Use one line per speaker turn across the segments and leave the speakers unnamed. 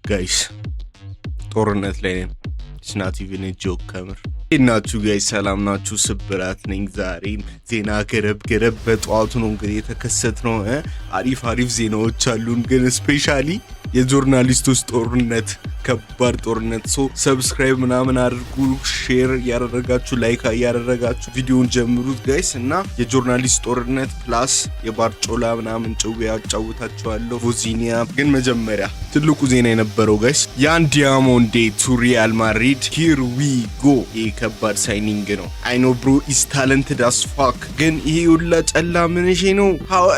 ጋይስ ጦርነት ላይ ነን። It's not even a joke ከምር እናችሁ ጋይስ ሰላም ናችሁ? ስብራት ነኝ። ዛሬም ዜና ገረብ በጧቱ ነው እንግዲህ የተከሰተው። አሪፍ ዜናዎች አሉን፣ ግን ስፔሻሊ የጆርናሊስቶች ጦርነት ከባድ ጦርነት። ሰብስክራይብ ምናምን አድርጉ፣ ሼር ያደረጋችሁ ላይክ ያደረጋችሁ ቪዲዮውን ጀምሩት ጋይስ። እና የጆርናሊስት ጦርነት ፕላስ የባርጮላ ምናምን ጭው ያጫውታቸዋለሁ ቮዚኒያ። ግን መጀመሪያ ትልቁ ዜና የነበረው ጋይስ ያን ዲያሞንዴ ቱ ሪያል ማድሪድ ሂር ዊ ጎ። ይሄ ከባድ ሳይኒንግ ነው። አይ ኖ ብሮ ኢዝ ታለንትድ አስ ፋክ። ግን ይሄ ሁላ ጨላ ምንሽ ነው?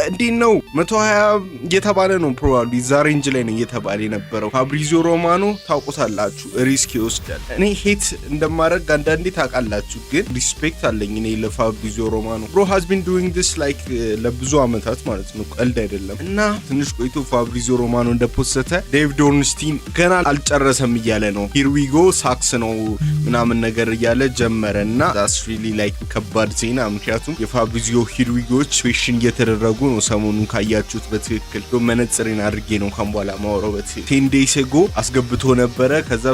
እንዴት ነው 120 እየተባለ ነው? ፕሮባብሊ ዛ ሬንጅ ላይ ነው እየተባለ የነበረው። ፋብሪዚዮ ሮማኖ ታውቁታላችሁ፣ ሪስክ ይወስዳል። እኔ ሄት እንደማረግ አንዳንዴ ታውቃላችሁ፣ ግን ሪስፔክት አለኝ እኔ ለፋብሪዚዮ ሮማኖ። ብሮ ሃዝ ቢን ዱዊንግ ዲስ ላይክ ለብዙ አመታት ማለት ነው፣ ቀልድ አይደለም። እና ትንሽ ቆይቶ ፋብሪዚዮ ሮማኖ እንደፖሰተ ዴቪድ ኦርንስቲን ገና አልጨረሰም እያለ ነው። ሂር ዊ ጎ ሳክስ ነው ምናምን ነገር እያለ ጀመረ። እና ዛስ ሪሊ ላይክ ከባድ ዜና፣ ምክንያቱም የፋብሪዚዮ ሂር ዊ ጎች ኩዌስችን እየተደረጉ ነው ሰሞኑን ካያችሁት በትክክል። መነጽሬን አድርጌ ነው ካም በኋላ ማወራው። በትክክል 10 days ago አስገብቶ ነበረ። ከዛ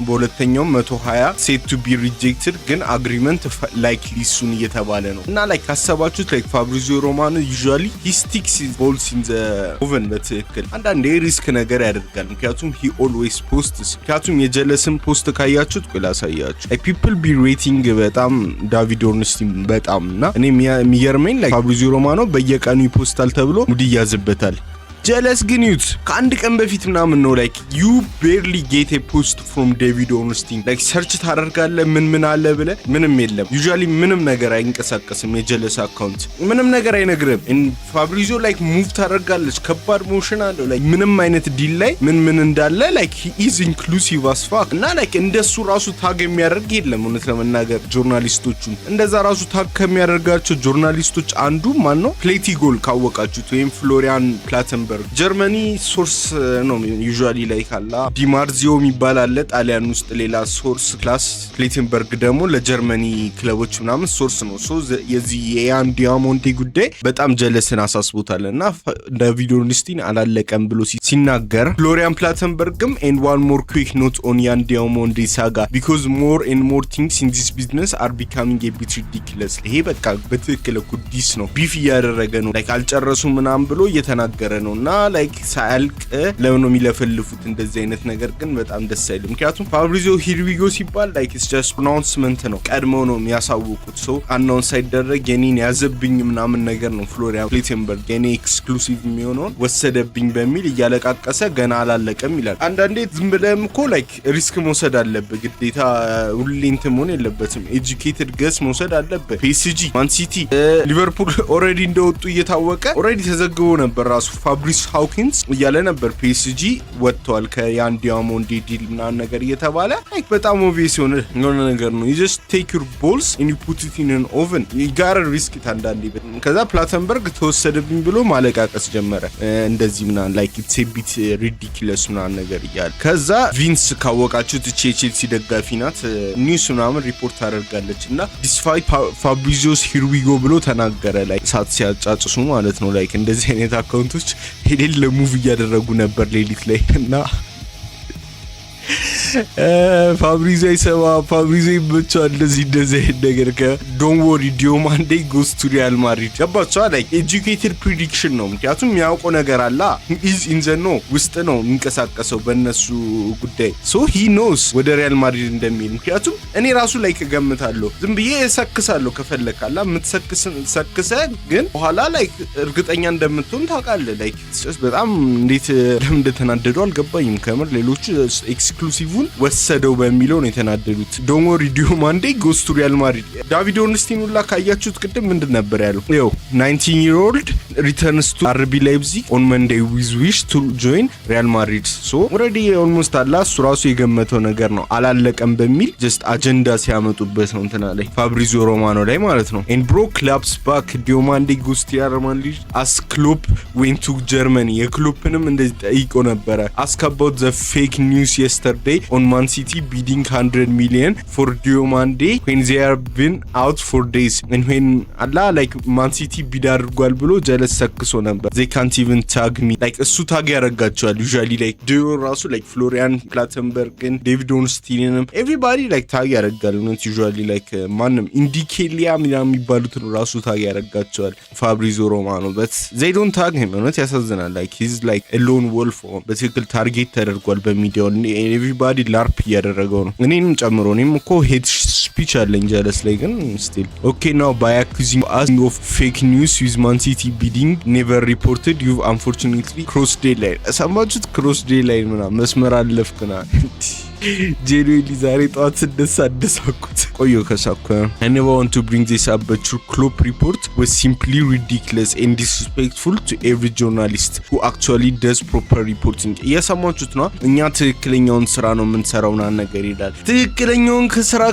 በሁለተኛው 120 ሴት ቱ ቢ ሪጀክትድ፣ ግን አግሪመንት ላይክሊ ሱን እየተባለ ነው። እና ላይክ ካሰባችሁት ላይክ ፋብሪዚዮ ሮማኖ ዩዥዋሊ ሂ ስቲክስ ሂዝ ቦልስ ኢን ዘ ኦቨን። በትክክል አንዳንዴ ሪስክ ነገር ያደርጋል፣ ምክንያቱም ሂ ኦልዌይስ ፖስትስ። ምክንያቱም የጀለስም ፖስት ካያችሁት ቆይ ላሳያችሁ። ላይክ ፒፕል ቢ ሬቲንግ በጣም ዴቪድ ኦርንስቲን በጣም። እና እኔ የሚገርመኝ ላይክ ፋብሪዚዮ ሮማኖ በየቀኑ ይፖስታል ተብሎ ሙድ ይያዝበታል። ጀለስ ግን ዩት ከአንድ ቀን በፊት ምናምን ነው ላይክ ዩ ቤርሊ ጌት ኤ ፖስት ፍሮም ዴቪድ ኦርንስቲን። ላይክ ሰርች ታደርጋለህ ምን አለ ብለህ ምንም የለም። ዩዥዋሊ ምንም ነገር አይንቀሳቀስም የጀለስ አካውንት፣ ምንም ነገር አይነግርም። ፋብሪዚዮ ላይክ ሙቭ ታደርጋለች፣ ከባድ ሞሽን አለው። ላይክ ምንም አይነት ዲል ላይ ምን እንዳለ ላይክ ሂ ኢዝ ኢንክሉሲቭ አስ ፋክ። እና ላይክ እንደሱ ራሱ ታግ የሚያደርግ የለም። እውነት ለመናገር ጆርናሊስቶቹን እንደዛ ራሱ ታግ ከሚያደርጋቸው ጆርናሊስቶች አንዱ ማን ነው? ፕሌቲጎል ካወቃችሁት፣ ወይም ፍሎሪያን ፕላተንበርግ ጀርመኒ ሶርስ ነው ዩዥዋሊ ላይ ካላ ዲማርዚዮ የሚባል አለ ጣሊያን ውስጥ ሌላ ሶርስ ክላስ። ፕሌተንበርግ ደግሞ ለጀርመኒ ክለቦች ምናምን ሶርስ ነው። የዚህ የያን ዲያሞንዴ ጉዳይ በጣም ጀለስን አሳስቦታል። እና ዴቪድ ኦርንስቲን አላለቀም ብሎ ሲናገር ፍሎሪያን ፕላተንበርግም ኤንድ ዋን ሞር ኩዊክ ኖት ኦን ያን ዲያሞንዴ ሳጋ ቢኮዝ ሞር ኤንድ ሞር ቲንግስ ኢን ዲስ ቢዝነስ አር ቢካሚንግ ኤ ቢት ሪዲኩለስ። ይሄ በቃ በትክክል ኩዲስ ነው፣ ቢፍ እያደረገ ነው። ላይክ አልጨረሱም ምናምን ብሎ እየተናገረ ነው። እና ላይክ ሳያልቅ ለምን ነው የሚለፈልፉት እንደዚህ አይነት ነገር? ግን በጣም ደስ አይልም። ምክንያቱም ፋብሪዚዮ ሂር ዊ ጎ ሲባል ላይክ ኢትስ ጀስት አናውንስመንት ነው፣ ቀድመው ነው የሚያሳውቁት። ሰው አናውንስ ሳይደረግ የኔን ያዘብኝ ምናምን ነገር ነው። ፍሎሪያን ፕሌተንበርግ የኔ ኤክስክሉሲቭ የሚሆነውን ወሰደብኝ በሚል እያለቃቀሰ ገና አላለቀም ይላል። አንዳንዴ ዝም ብለህም እኮ ላይክ ሪስክ መውሰድ አለብህ ግዴታ፣ ሁሌ እንትን መሆን የለበትም። ኤጁኬትድ ገስ መውሰድ አለብህ። ፒኤስጂ፣ ማን ሲቲ፣ ሊቨርፑል ኦልሬዲ እንደወጡ እየታወቀ ኦልሬዲ ተዘግቦ ነበር ራሱ ፋብሪስ ሃውኪንስ እያለ ነበር። ፒኤስጂ ወጥቷል ከያን ዲያሞንዴ ዲል ምናምን ነገር እየተባለ ላይክ በጣም ኦብቪየስ የሆነ ነገር ነው። you just take your balls and you put it in an oven. you gotta risk it አንዳንዴ። ከዛ ፕላተንበርግ ተወሰደብኝ ብሎ ማለቃቀስ ጀመረ እንደዚህ ምናምን ላይክ ኢትስ ኤ ቢት ሪዲኩለስ ምናምን ነገር እያለ። ከዛ ቪንስ ካወቃችሁት ቼልሲ ደጋፊ ናት፣ ኒውስ ምናምን ሪፖርት ታደርጋለች። እና ዲስፋይት ፋብሪዚዮስ ሂር ዊ ጎ ብሎ ተናገረ። ላይክ ሳት ሲያጫጭሱ ማለት ነው። ላይክ እንደዚህ አይነት አካውንቶች ሄሌል ሙቭ እያደረጉ ነበር ሌሊት ላይ። እና ፋብሪዚዮ ይሰማ ፋብሪዚዮ ይመቻል እንደዚህ አይነት ነገር። ዶንት ወሪ ዲያሞንዴ ጎስ ቱ ሪያል ማድሪድ። ገባችኋ? ላይክ ኤጁኬትድ ፕሪዲክሽን ነው፣ ምክንያቱም የሚያውቀው ነገር አለ። ኢዝ ኢን ዘ ኖ ውስጥ ነው የሚንቀሳቀሰው በእነሱ ጉዳይ። ሶ ሂ ኖስ ወደ ሪያል ማድሪድ እንደሚል። ምክንያቱም እኔ ራሱ ላይክ እገምታለሁ፣ ዝም ብዬ እሰክሳለሁ። ከፈለካላ የምትሰክሰ ግን በኋላ ላይክ እርግጠኛ እንደምትሆን ታውቃለህ። ላይክ በጣም እንዴት ለምን እንደተናደዱ አልገባኝም ከምር። ሌሎቹ ኤክስክሉሲቭን ወሰደው በሚለው ነው የተናደዱት። ዶንት ወሪ ዲያሞንዴ ጎስ ቱ ሪያል ማድሪድ። ዴቪድ ኦርንስቲን ሁላ ካያችሁት ቅድም ምንድን ነበር ያለው? ይኸው 19-year-old returns to RB Leipzig on Monday with wish to join Real Madrid. ሶ ኦልሬዲ ኦልሞስት አላ እሱ ራሱ የገመተው ነገር ነው። አላለቀም በሚል ጀስት አጀንዳ ሲያመጡበት ነው እንትና ላይ ፋብሪዚዮ ሮማኖ ላይ ማለት ነው። and bro clubs back ዲያሞንዴ ጎስ ቱ ሪያል ማድሪድ as Klopp went to Germany። የክሎፕንም እንደዚህ ጠይቆ ነበረ። ask about the fake news yesterday on Man City bidding 100 million for Diomande when they have been out for days and when Allah like Man City bid አድርጓል ብሎ ጀለስ ሰክሶ ነበር they can't even tag me like እሱ ታግ ያረጋቸዋል usually like ዲዮን ራሱ like ፍሎሪያን ፕላተንበርግን ዴቪድ ኦንስቲንን everybody like ታግ ያረጋል ነው usually like ማንም ኢንዲኬሊያ ምናምን የሚባሉት ራሱ ታግ ያረጋቸዋል ፋብሪዞ ሮማኖ but they don't tag him እውነት ያሳዝናል like he's like a lone wolf በትክክል ታርጌት ተደርጓል በሚዲያው everybody ላርፕ ያደረገው ነው እኔንም ጨምሮ እኔም እኮ ሄድ ስፒች አለኝ ጀለስ ላይ ግን still okay now by accusing us of fake news with Man City bidding never reported you've unfortunately crossed the line ሰማችሁት cross the line ምናምን መስመር አለፍክና ጄሉሊ ዛሬ ጧት ስደሳኩት ቆዮ ከሳኩ I never want to bring this up but your Klopp report was simply ridiculous and disrespectful to every journalist who actually does proper reporting እያሰማችሁት ነው እኛ ትክክለኛውን ስራ ነው የምንሰራውና ነገር ይላል ትክክለኛውን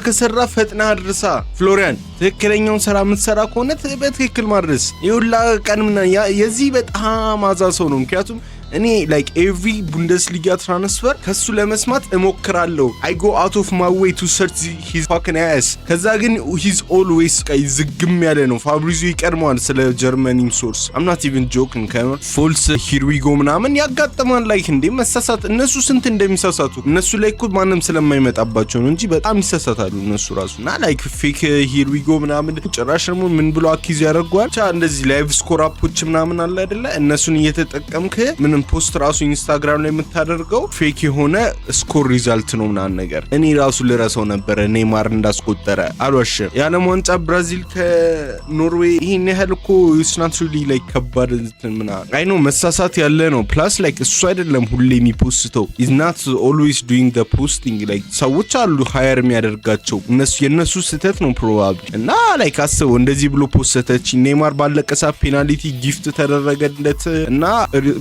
ከሰራ ፈጥና አድርሳ ፍሎሪያን ትክክለኛውን ስራ የምትሰራ ከሆነ በትክክል ማድረስ ይውላ ቀንምና የዚህ በጣም አዛሰው ነው ምክንያቱም እኔ like every Bundesliga transfer ከሱ ለመስማት እሞክራለሁ I go out of my way to search his fucking ass ከዛ ግን he's always ዝግም ያለ ነው ፋብሪዚዮ ይቀርማል ስለ ጀርመኒም ሶርስ I'm not even joking ከመ false here we go ምናምን ያጋጥማል like እንደ መሳሳት እነሱ ስንት እንደሚሳሳቱ እነሱ ላይ እኮ ማንም ስለማይመጣባቸው ነው እንጂ በጣም ይሳሳታሉ እነሱ ራሱና like fake here we go ምናምን ጭራሽ ደግሞ ምን ብሎ አኪዝ ያደርጓል እንደዚህ ላይቭ ስኮር አፖች ምናምን አለ አይደለ እነሱን እየተጠቀምክ ምን ፖስት ራሱ ኢንስታግራም ላይ የምታደርገው ፌክ የሆነ ስኮር ሪዛልት ነው ምናምን ነገር እኔ ራሱ ልረሳው ነበር ኔይማር እንዳስቆጠረ አልዋሽ የዓለም ዋንጫ ብራዚል ከኖርዌይ ይሄን ያህል እኮ ስናትሪሊ ላይክ ከባድ ምናምን አይ ኖ መሳሳት ያለ ነው ፕላስ ላይክ እሱ አይደለም ሁሌ የሚፖስተው is not always doing the posting like ሰዎች አሉ ሃየር የሚያደርጋቸው የነሱ ስህተት ነው ፕሮባብሊ እና ላይክ አስበው እንደዚህ ብሎ ፖስተች ኔይማር ባለቀሳ ፔናልቲ ጊፍት ተደረገለት እና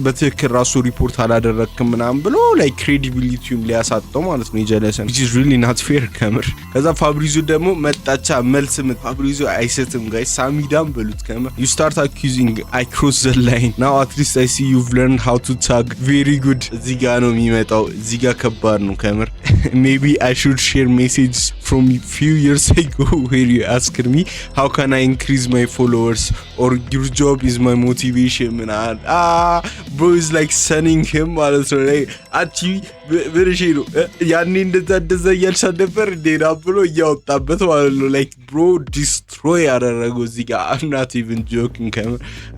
በትክክል ራሱ ሪፖርት አላደረክም ምናምን ብሎ like credibility ሊያሳጣው ማለት ነው የጀለሰን which is really not fair ከመር ከዛ ፋብሪዞ ደግሞ መጣቻ መልስ ፋብሪዞ አይሰትም ጋይስ ሳሚዳም በሉት ከመር you start accusing I cross the line now at least I see you've learned how to tag very good እዚህ ጋር ነው የሚመጣው እዚህ ጋር ከባድ ነው ከመር maybe I should share messages from a few years ago where you asked me how can I increase my followers or your job is my motivation man bro is like sending him ማለት ነው ላይ አቺ በርሺ ነው ያኔ እንደዛ ያልሻ ነበር ዴና ብሎ ያወጣበት ማለት ነው like bro destroy ያደረገው እዚህ ጋር I'm not even joking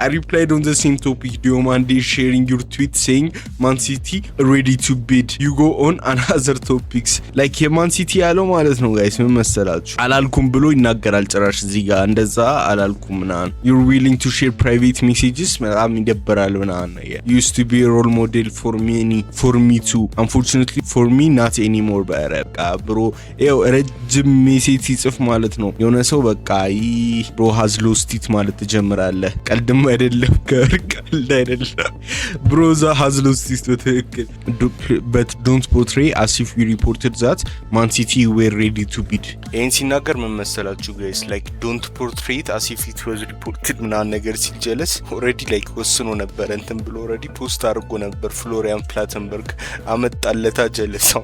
I replied on the same topic Diomande sharing your tweet saying Man City ready to bid you go on another topics like የማን ሲቲ ያለው ማለት ነው guys ምን መሰላችሁ አላልኩም ብሎ ይናገራል ጭራሽ እዚህ ጋር እንደዛ አላልኩም ምናምን you're willing to share private messages በጣም ይደበራል ምናምን used to be a role model for me too unfortunately for me not anymore በቃ ብሮ ይኸው ረጅም ሜሴጅ ሲጽፍ ማለት ነው የሆነ ሰው በቃ ብሮ has lost it ማለት ትጀምራለህ ቀልድም አይደለም ከርቀልድ አይደለም ብሮዛ has lost it በትክክል but don't portray as if we reported that Man City were ready to bid ይሄን ሲናገር ምን መሰላችሁ guys like don't portray it as if it was reported ምናምን ነገር ሲጀለስ already like ወስኖ ነበር እንትን ብሎ already ፖስት አድርጎ ነበር ፍሎሪያን ፕላተንበርግ አመጣለታ ጀለሳው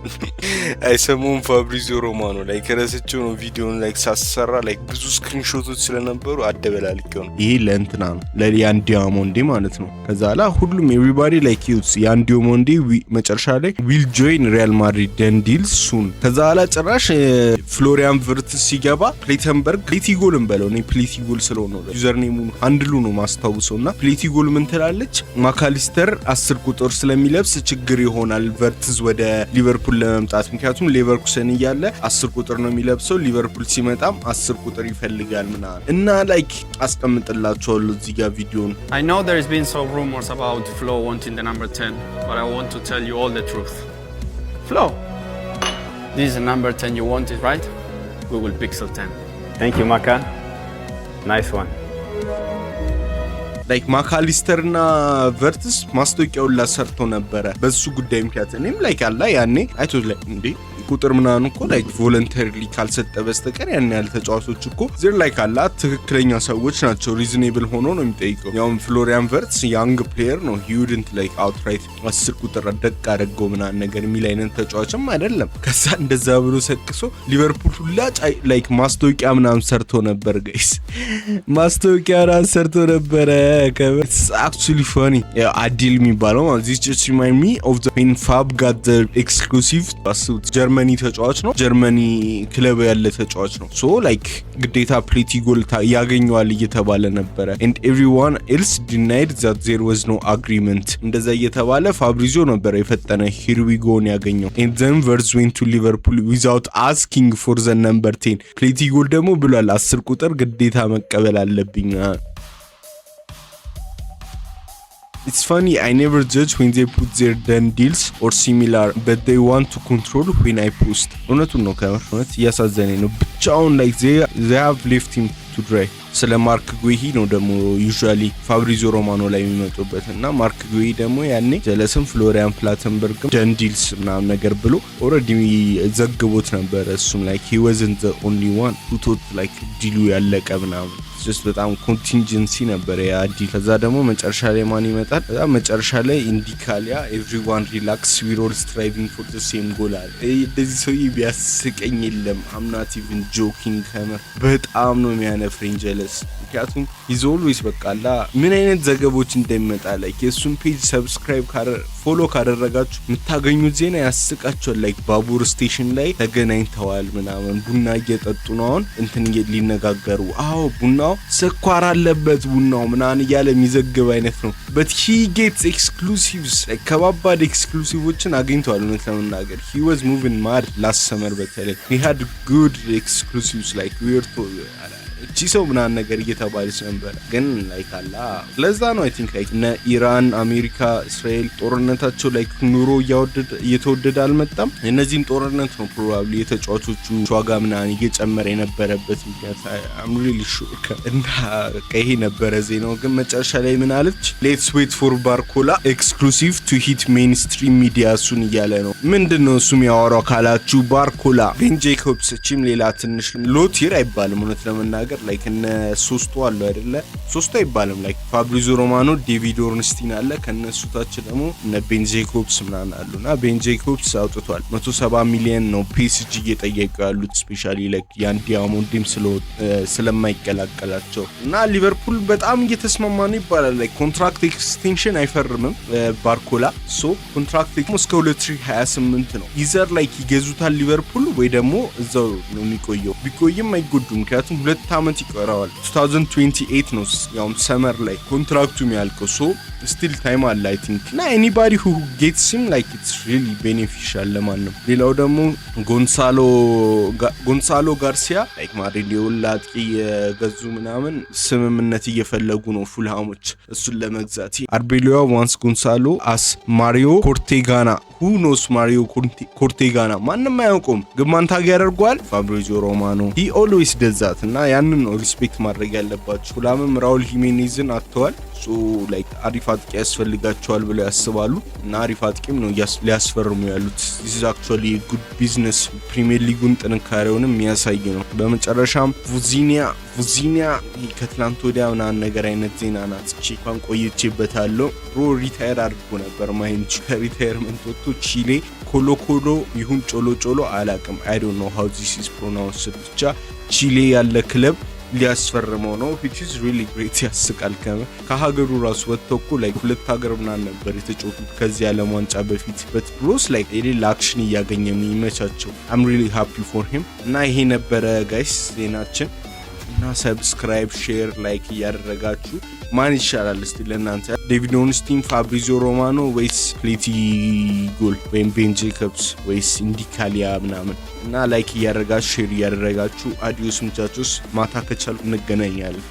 አይሰሙም ፋብሪዚዮ ሮማኖ like ረስቸው ነው ቪዲዮን like ሳሰራ like ብዙ ስክሪንሾቶች ስለነበሩ አደበላልከው ነው ይሄ ለእንትና ነው ለያን ዲያሞንዴ ማለት ነው ከዛላ ሁሉም everybody like you ያን ዲያሞንዴ መጨረሻ ላይ will join Real Madrid then deals soon ከዛላ ጭራሽ ፍሎሪያን ቨርትስ ሲገባ ፕሌተንበርግ ፕሌቲጎልን በለው ነው ፕሌቲጎል ስለሆነ ነው ዩዘር ኔሙን አንድሉ ነው ማስታውሰውና ፕሌቲጎል ምን ትላለች ማካሊስተር 10 ቁጥር ስለሚለብስ ችግር ይሆናል ቨርትስ ወደ ሊቨርፑል ለመምጣት ምክንያቱም ሌቨርኩሰን ይያለ 10 ቁጥር ነው የሚለብሰው ሊቨርፑል ሲመጣም 10 ቁጥር ይፈልጋል ምናምን እና ላይክ አስቀምጥላችኋለሁ እዚህ ጋር ቪዲዮን
I know there has been some rumors about Flo wanting the number 10 but I want to tell you all the truth Flo this is the number 10 you wanted right Google Pixel 10
Thank you Maka nice one
like ማካሊስተርና ቨርትስ ማስታወቂያውን ላሰርቶ ነበር በሱ ጉዳይ ምክንያት እኔም like አላ ያኔ አይቶ like እንዴ ቁጥር ምናምን እኮ ላይክ ቮለንተሪሊ ካልሰጠ በስተቀር ያን ያህል ተጫዋቾች እኮ ዝር ላይ ካላት ትክክለኛ ሰዎች ናቸው ሪዝኔብል ሆኖ ነው የሚጠይቀው። ያውም ፍሎሪያን ቨርትስ ያንግ ፕሌየር ነው ሂውድንት ላይክ አውትራይት 10 ቁጥር ደቅ አደረገው ምናምን ነገር የሚል አይነት ተጫዋችም አይደለም። ከዛ እንደዛ ብሎ ሰቅሶ ሊቨርፑል ሁላ ላይክ ማስታወቂያ ምናምን ሰርቶ ነበር ጋይስ ማስታወቂያ ራስ ሰርቶ ነበረ ከበስ actually funny አዲል የሚባለው this just remind me of the when Fab got the exclusive ጀርመኒ ተጫዋች ነው ጀርመኒ ክለብ ያለ ተጫዋች ነው so like ግዴታ ፕሪቲ ጎል ያገኘዋል እየተባለ ነበረ and everyone else denied that there was no agreement እንደዛ እየተባለ ፋብሪዚዮ ነበር የፈጠነ here we go ያገኘው and then Verts went to Liverpool without asking for the number 10 ፕሪቲ ጎል ደግሞ ብሏል 10 ቁጥር ግዴታ መቀበል አለብኝ It's funny, I never judge when they put their done deals or similar, but they want to control when I post. እውነቱን ነው ከመርነት ያሳዘነኝ ነው ብቻውን like they have left him to dry. ስለ ማርክ ጉሂ ነው ደግሞ ዩዥዋሊ ፋብሪዚዮ ሮማኖ ላይ የሚመጡበትና ማርክ ጉሂ ደግሞ ያኔ ጀለስም ፍሎሪያን ፕላተንበርግ ደን ዲልስ ምናምን ነገር ብሎ ኦሬዲ ዘግቦት ነበር እሱም like he wasn't the only one who thought like ዲሉ ያለቀ ምናምን just በጣም ኮንቲንጀንሲ ነበር ያ ዲል ከዛ ደግሞ መጨረሻ ላይ ማን ይመጣል ከዛ መጨረሻ ላይ ኢንዲካሊያ everyone relax we all striving for the same goal አለ እንደዚህ ሰው ቢያስቀኝ የለም I'm not even joking ከመር በጣም ነው የሚያነፍረኝ ምክንያቱም he's always በቃላ ምን አይነት ዘገቦች እንደሚመጣ ላይ የሱን ፔጅ ሰብስክራይብ ፎሎ ካደረጋችሁ የምታገኙት ዜና ያስቃችኋል ላይክ ባቡር ስቴሽን ላይ ተገናኝተዋል ምናምን ቡና እየጠጡ ነው እንትን ሊነጋገሩ አዎ ቡናው ስኳር አለበት ቡናው ምናምን እያለ የሚዘግብ አይነት ነው but he gets exclusives like ከባባድ ኤክስክሉሲቮችን አግኝቷል ነው ለምናገር he was moving mad last summer በተለይ he had good exclusives like weird ቺሶ ምናምን ነገር እየተባለች ነበር ግን ላይክ አላ ለዛ ነው አይ ቲንክ ላይክ ኢራን አሜሪካ እስራኤል ጦርነታቸው ላይክ ኑሮ እየተወደደ አልመጣም እነዚህም ጦርነት ነው ፕሮባብሊ የተጫዋቾቹ ዋጋ ምናምን እየጨመረ የነበረበት ምክንያት I'm really sure እና ከይሄ ነበረ ዜናው ግን መጨረሻ ላይ ምን አለች let's wait for ባርኮላ exclusive to hit mainstream media ሱን እያለ ነው ምንድነው እሱም ያወራው ካላችሁ ባርኮላ ቤን ጄኮብስ ቺም ሌላ ትንሽ ሎቲር አይባልም እውነት ለምናገር like እነ ሶስቱ አለ አይደለ ሶስቱ አይባልም like ፋብሪዚዮ ሮማኖ ዴቪድ ኦርንስቲን አለ ከነሱ ታች ደግሞ እነ ቤን ጄኮብስ ምናምን አሉና ቤን ጄኮብስ አውጥቷል 170 ሚሊዮን ነው ፒኤስጂ እየጠየቁ ያሉት ስፔሻሊ like ያን ዲያሞንድም ስለማይቀላቀላቸው እና ሊቨርፑል በጣም እየተስማማ ነው ይባላል like ኮንትራክት ኤክስቴንሽን አይፈርምም ባርኮላ ሶ ኮንትራክት እስከ 2028 ነው ኢዘር like ይገዙታል ሊቨርፑል ወይ ደግሞ እዛው ነው የሚቆየው ቢቆይም አይጎዱም ምክንያቱም 2 አመት ይቀራዋል 2028 ነው ያው ሰመር ላይ ኮንትራክቱ የሚያልቀው ሶ still time አለ I think እና anybody who gets him like it's really beneficial ለማንም ሌላው ደግሞ ጎንሳሎ ጋርሲያ like ማሪሊዮ ላጥቂ የገዙ ምናምን ስምምነት እየፈለጉ ነው ፉልሃሞች እሱን ለመግዛት አርቤሊዮ ዋንስ ጎንሳሎ as ማሪዮ ኮርቴጋና who knows ማሪዮ ኮርቴጋና ማንንም አያውቁም ግማን ታግ ያደርጓል ፋብሪዚዮ ሮማኖ he always does that እና ያንን ነው ሪስፔክት ማድረግ ያለባችሁ ሁላምም ራውል ሂሜኔዝን አጥተዋል so like አሪፍ አጥቂ ያስፈልጋቸዋል ብለው ያስባሉ እና አሪፍ አጥቂም ነው ሊያስፈርሙ ያሉት this is actually a good business ፕሪሚየር ሊጉን ጥንካሬውንም የሚያሳይ ነው በመጨረሻም ቡዚኒያ ከትላንት ወዲያ ምናምን ነገር አይነት ዜና ናት እንኳን ቆይቼበታለሁ ፕሮ ሪታየር አድርጎ ነበር ማይንች ከሪታየርመንት ወጥቶ ቺሌ ኮሎኮሎ ይሁን ጮሎ አላቅም I don't know how this is pronounced ብቻ ቺሌ ያለ ክለብ ሊያስፈርመው ነው which is really great ያስቃል ከሀገሩ ራሱ ወጥቶ ላይ ሁለት ሀገር ምናምን ነበር የተጫወቱት ከዚህ ዓለም ዋንጫ በፊት but bros like ኤሌል አክሽን እያገኘ የሚመቻቸው I'm really happy for him እና ይሄ ነበረ ጋይስ ዜናችን እና ሰብስክራይብ ሼር ላይክ ያደረጋችሁ ማን ይሻላል እስቲ ለእናንተ ዴቪድ ኦርንስቲን ፋብሪዚዮ ሮማኖ ወይስ ፕሪቲ ጎል ወይም ቤን ጄኮብስ ወይስ ኢንዲካሊያ ምናምን እና ላይክ ያደረጋችሁ ሼር ያደረጋችሁ አዲዮስ ሙቻቾስ ማታ ከቻሉ እንገናኛለን